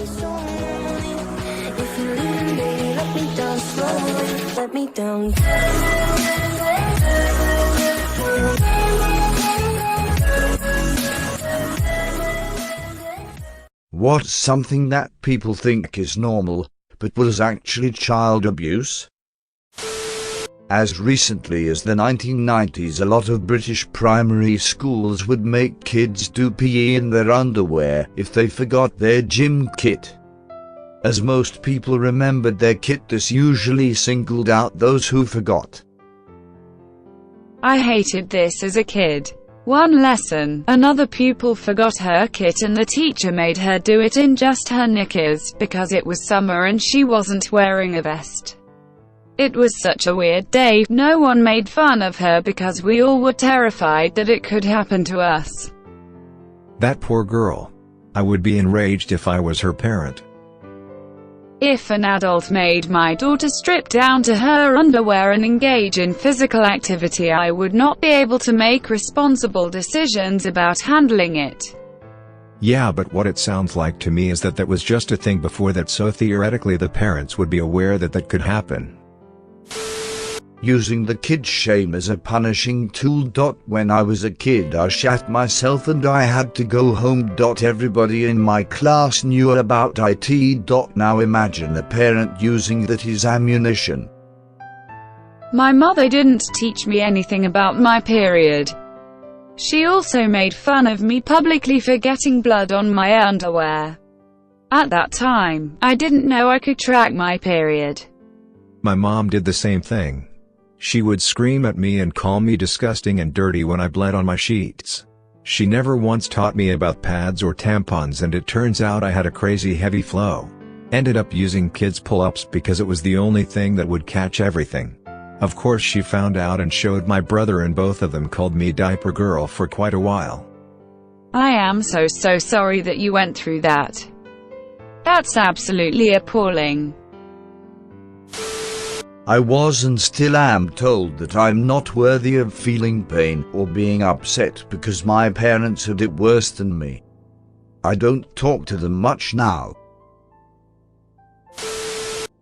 this only. If you're leaving, baby, let me down slowly. Let me down. What's something that people think is normal, but was actually child abuse? As recently as the 1990s, a lot of British primary schools would make kids do PE in their underwear if they forgot their gym kit. As most people remembered their kit, this usually singled out those who forgot. I hated this as a kid. One lesson, another pupil forgot her kit and the teacher made her do it in just her knickers, because it was summer and she wasn't wearing a vest. It was such a weird day. No one made fun of her because we all were terrified that it could happen to us. That poor girl. I would be enraged if I was her parent. If an adult made my daughter strip down to her underwear and engage in physical activity, I would not be able to make responsible decisions about handling it. Yeah, but what it sounds like to me is that that was just a thing before that, so theoretically the parents would be aware that that could happen. Using the kid shame as a punishing tool. When I was a kid, I shat myself and I had to go home. Everybody in my class knew about it. Now imagine a parent using that as ammunition. My mother didn't teach me anything about my period. She also made fun of me publicly for getting blood on my underwear. At that time, I didn't know I could track my period. My mom did the same thing. She would scream at me and call me disgusting and dirty when I bled on my sheets. She never once taught me about pads or tampons, and it turns out I had a crazy heavy flow. Ended up using kids pull-ups because it was the only thing that would catch everything. Of course she found out and showed my brother, and both of them called me diaper girl for quite a while. I am so sorry that you went through that. That's absolutely appalling. I was and still am told that I'm not worthy of feeling pain or being upset because my parents had it worse than me. I don't talk to them much now.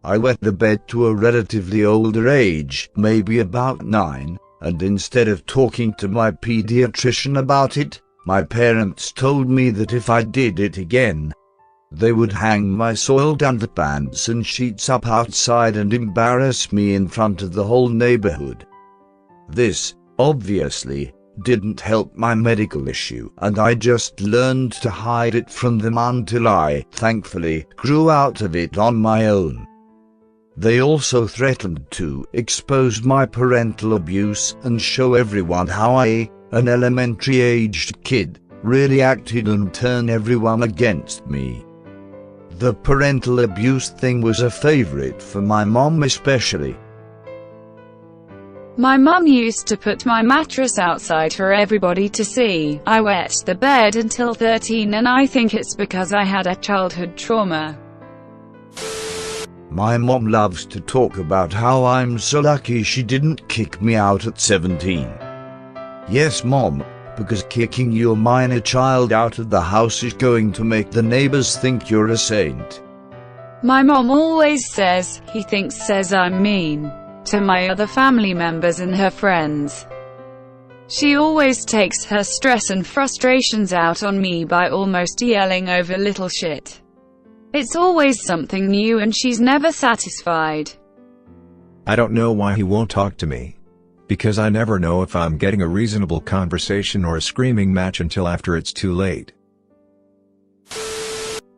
I wet the bed to a relatively older age, maybe about 9, and instead of talking to my pediatrician about it, my parents told me that if I did it again, they would hang my soiled underpants and sheets up outside and embarrass me in front of the whole neighborhood. This, obviously, didn't help my medical issue, and I just learned to hide it from them until I, thankfully, grew out of it on my own. They also threatened to expose my parental abuse and show everyone how I, an elementary-aged kid, really acted and turn everyone against me. The parental abuse thing was a favorite for my mom especially. My mum used to put my mattress outside for everybody to see. I wet the bed until 13, and I think it's because I had a childhood trauma. My mom loves to talk about how I'm so lucky she didn't kick me out at 17. Yes, Mom, because kicking your minor child out of the house is going to make the neighbors think you're a saint. My mom always says I'm mean to my other family members and her friends. She always takes her stress and frustrations out on me by almost yelling over little shit. It's always something new and she's never satisfied. I don't know why he won't talk to me. Because I never know if I'm getting a reasonable conversation or a screaming match until after it's too late.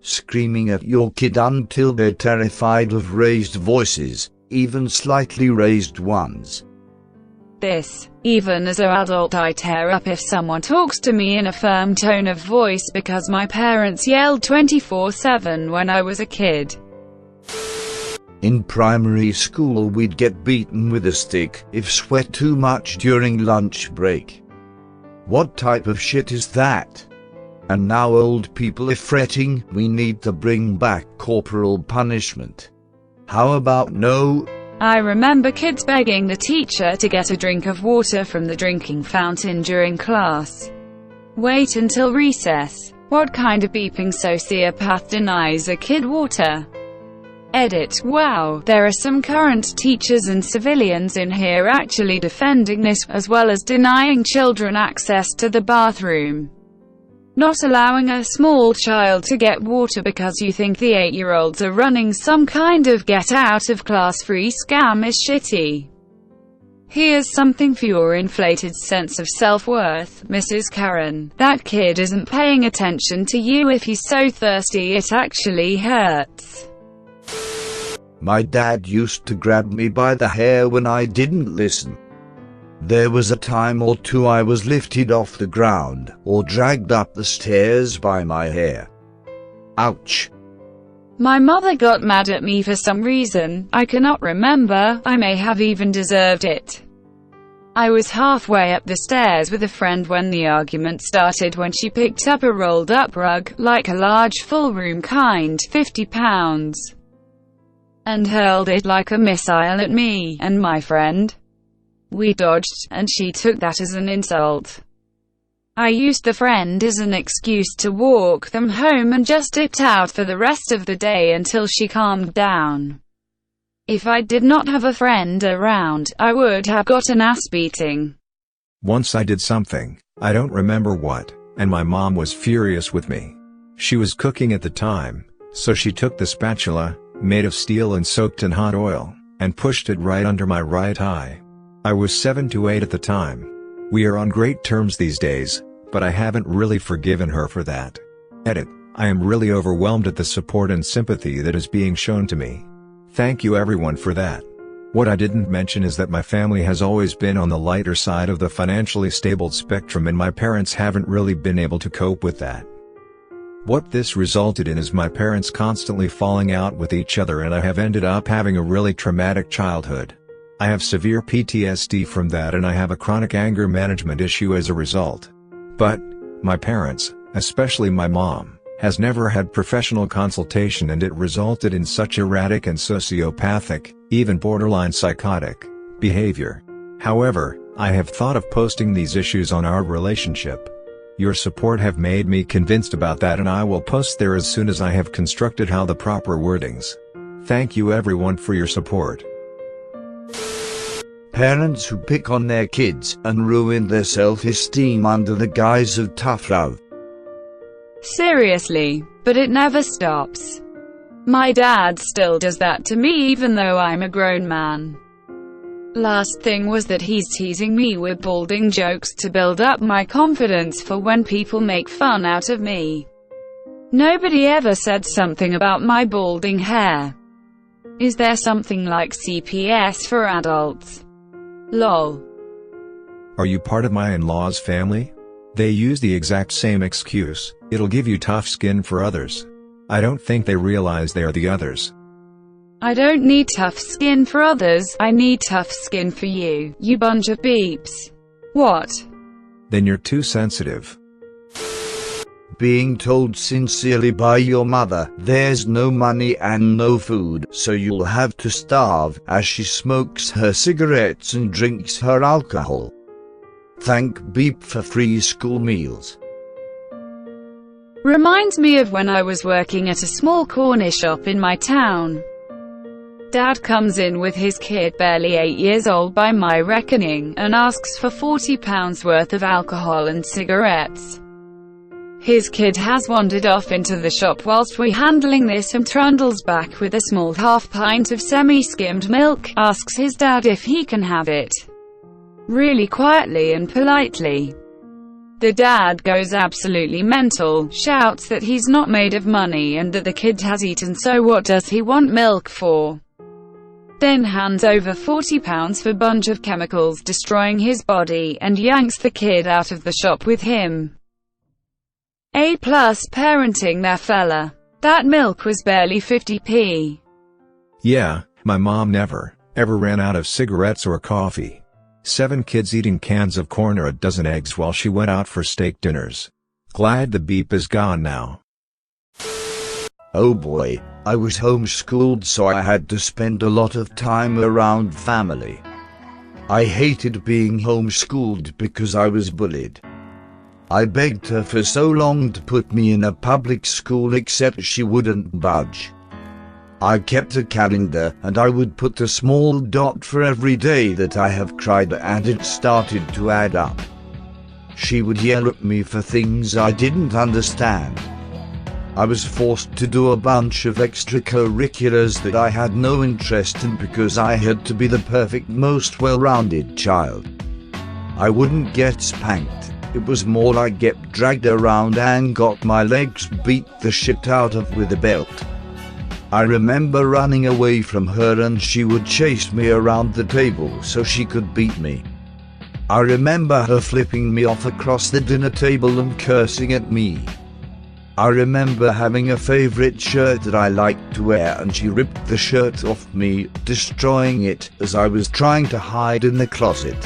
Screaming at your kid until they're terrified of raised voices, even slightly raised ones. Even as an adult, I tear up if someone talks to me in a firm tone of voice because my parents yelled 24/7 when I was a kid. In primary school, we'd get beaten with a stick if sweat too much during lunch break. What type of shit is that? And now old people are fretting we need to bring back corporal punishment. How about no? I remember kids begging the teacher to get a drink of water from the drinking fountain during class. Wait until recess. What kind of beeping sociopath denies a kid water? Edit. Wow, there are some current teachers and civilians in here actually defending this, as well as denying children access to the bathroom. Not allowing a small child to get water because you think the 8-year-olds are running some kind of get-out-of-class-free scam is shitty. Here's something for your inflated sense of self-worth, Mrs. Karen. That kid isn't paying attention to you. If he's so thirsty it actually hurts. My dad used to grab me by the hair when I didn't listen. There was a time or two I was lifted off the ground, or dragged up the stairs by my hair. Ouch. My mother got mad at me for some reason, I cannot remember. I may have even deserved it. I was halfway up the stairs with a friend when the argument started, when she picked up a rolled-up rug, like a large full-room kind, 50 pounds, and hurled it like a missile at me and my friend. We dodged, and she took that as an insult. I used the friend as an excuse to walk them home and just dipped out for the rest of the day until she calmed down. If I did not have a friend around, I would have got an ass beating. Once I did something, I don't remember what, and my mom was furious with me. She was cooking at the time, so she took the spatula, made of steel and soaked in hot oil, and pushed it right under my right eye. I was 7 to 8 at the time. We are on great terms these days, but I haven't really forgiven her for that. Edit. I am really overwhelmed at the support and sympathy that is being shown to me. Thank you everyone for that. What I didn't mention is that my family has always been on the lighter side of the financially stable spectrum, and my parents haven't really been able to cope with that. What this resulted in is my parents constantly falling out with each other, and I have ended up having a really traumatic childhood. I have severe PTSD from that, and I have a chronic anger management issue as a result. But my parents, especially my mom, has never had professional consultation, and it resulted in such erratic and sociopathic, even borderline psychotic, behavior. However, I have thought of posting these issues on our relationship. Your support have made me convinced about that, and I will post there as soon as I have constructed how the proper wordings. Thank you everyone for your support. Parents who pick on their kids and ruin their self-esteem under the guise of tough love. Seriously, but it never stops. My dad still does that to me even though I'm a grown man. Last thing was that he's teasing me with balding jokes to build up my confidence for when people make fun out of me. Nobody ever said something about my balding hair. Is there something like CPS for adults? LOL. Are you part of my in-laws' family? They use the exact same excuse, it'll give you tough skin for others. I don't think they realize they are the others. I don't need tough skin for others, I need tough skin for you, you bunch of beeps. What? Then you're too sensitive. Being told sincerely by your mother, there's no money and no food, so you'll have to starve, as she smokes her cigarettes and drinks her alcohol. Thank Beep for free school meals. Reminds me of when I was working at a small corner shop in my town. Dad comes in with his kid, barely 8 years old by my reckoning, and asks for £40 worth of alcohol and cigarettes. His kid has wandered off into the shop whilst we're handling this and trundles back with a small half-pint of semi-skimmed milk, asks his dad if he can have it. Really quietly and politely. The dad goes absolutely mental, shouts that he's not made of money and that the kid has eaten, so what does he want milk for? Then hands over £40 for a bunch of chemicals destroying his body, and yanks the kid out of the shop with him. A+ parenting there, fella. That milk was barely 50p. Yeah, my mom never, ever ran out of cigarettes or coffee. 7 kids eating cans of corn or a dozen eggs while she went out for steak dinners. Glad the beep is gone now. Oh boy, I was homeschooled, so I had to spend a lot of time around family. I hated being homeschooled because I was bullied. I begged her for so long to put me in a public school, except she wouldn't budge. I kept a calendar and I would put a small dot for every day that I have cried, and it started to add up. She would yell at me for things I didn't understand. I was forced to do a bunch of extracurriculars that I had no interest in because I had to be the perfect, most well-rounded child. I wouldn't get spanked. It was more like get dragged around and got my legs beat the shit out of with a belt. I remember running away from her and she would chase me around the table so she could beat me. I remember her flipping me off across the dinner table and cursing at me. I remember having a favorite shirt that I liked to wear and she ripped the shirt off me, destroying it as I was trying to hide in the closet.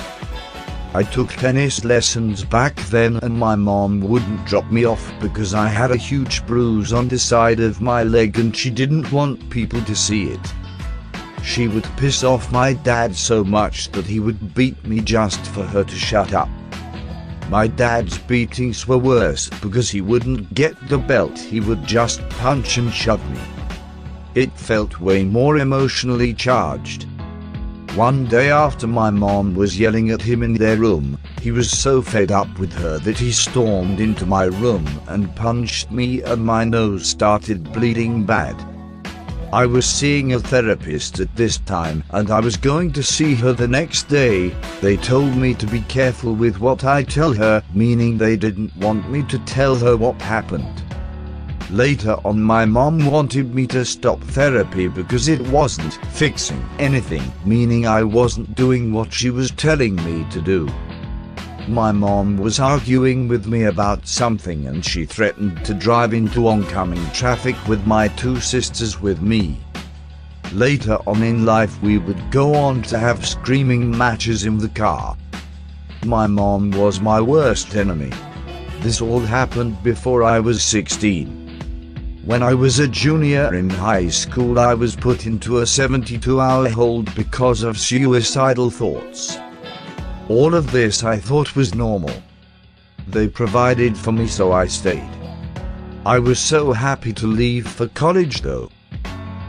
I took tennis lessons back then and my mom wouldn't drop me off because I had a huge bruise on the side of my leg and she didn't want people to see it. She would piss off my dad so much that he would beat me just for her to shut up. My dad's beatings were worse because he wouldn't get the belt, he would just punch and shove me. It felt way more emotionally charged. One day after my mom was yelling at him in their room, he was so fed up with her that he stormed into my room and punched me and my nose started bleeding bad. I was seeing a therapist at this time and I was going to see her the next day. They told me to be careful with what I tell her, meaning they didn't want me to tell her what happened. Later on, my mom wanted me to stop therapy because it wasn't fixing anything, meaning I wasn't doing what she was telling me to do. My mom was arguing with me about something and she threatened to drive into oncoming traffic with my two sisters with me. Later on in life we would go on to have screaming matches in the car. My mom was my worst enemy. This all happened before I was 16. When I was a junior in high school, I was put into a 72-hour hold because of suicidal thoughts. All of this I thought was normal. They provided for me, so I stayed. I was so happy to leave for college though.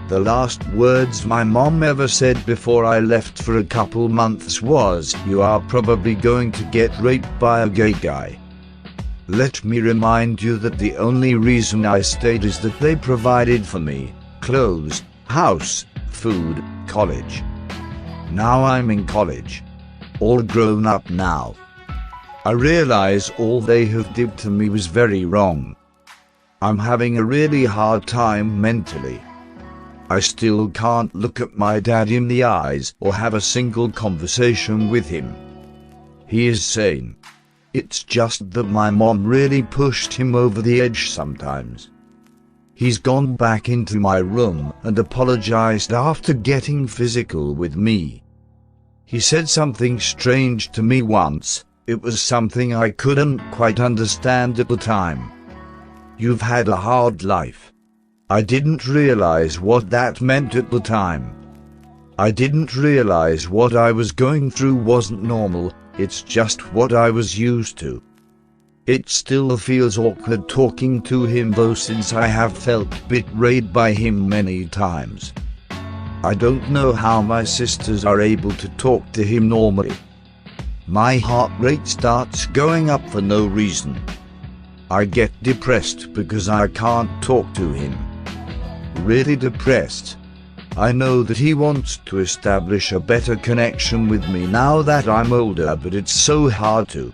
The last words my mom ever said before I left for a couple months was, "You are probably going to get raped by a gay guy." Let me remind you that the only reason I stayed is that they provided for me clothes, house, food, college. Now I'm in college. All grown up now. I realize all they have did to me was very wrong. I'm having a really hard time mentally. I still can't look at my dad in the eyes or have a single conversation with him. He is sane. It's just that my mom really pushed him over the edge sometimes. He's gone back into my room and apologized after getting physical with me. He said something strange to me once. It was something I couldn't quite understand at the time. "You've had a hard life." I didn't realize what that meant at the time. I didn't realize what I was going through wasn't normal. It's just what I was used to. It still feels awkward talking to him though, since I have felt betrayed by him many times. I don't know how my sisters are able to talk to him normally. My heart rate starts going up for no reason. I get depressed because I can't talk to him. Really depressed. I know that he wants to establish a better connection with me now that I'm older, but it's so hard to.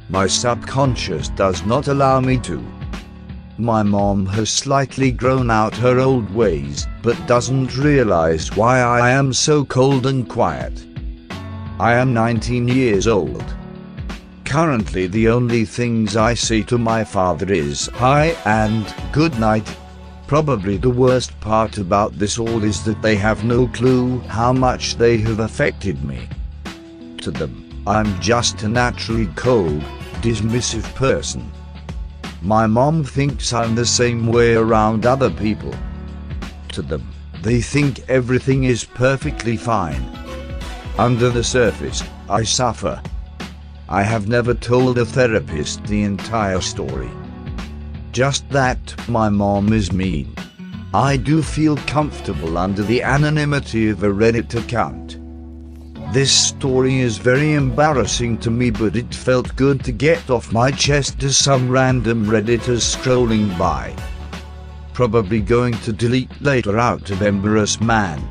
My subconscious does not allow me to. My mom has slightly grown out her old ways, but doesn't realize why I am so cold and quiet. I am 19 years old. Currently the only things I say to my father is hi and good night. Probably the worst part about this all is that they have no clue how much they have affected me. To them, I'm just a naturally cold, dismissive person. My mom thinks I'm the same way around other people. To them, they think everything is perfectly fine. Under the surface, I suffer. I have never told a therapist the entire story. Just that my mom is mean. I do feel comfortable under the anonymity of a Reddit account. This story is very embarrassing to me, but it felt good to get off my chest as some random Redditors scrolling by. Probably going to delete later out of embarrassment.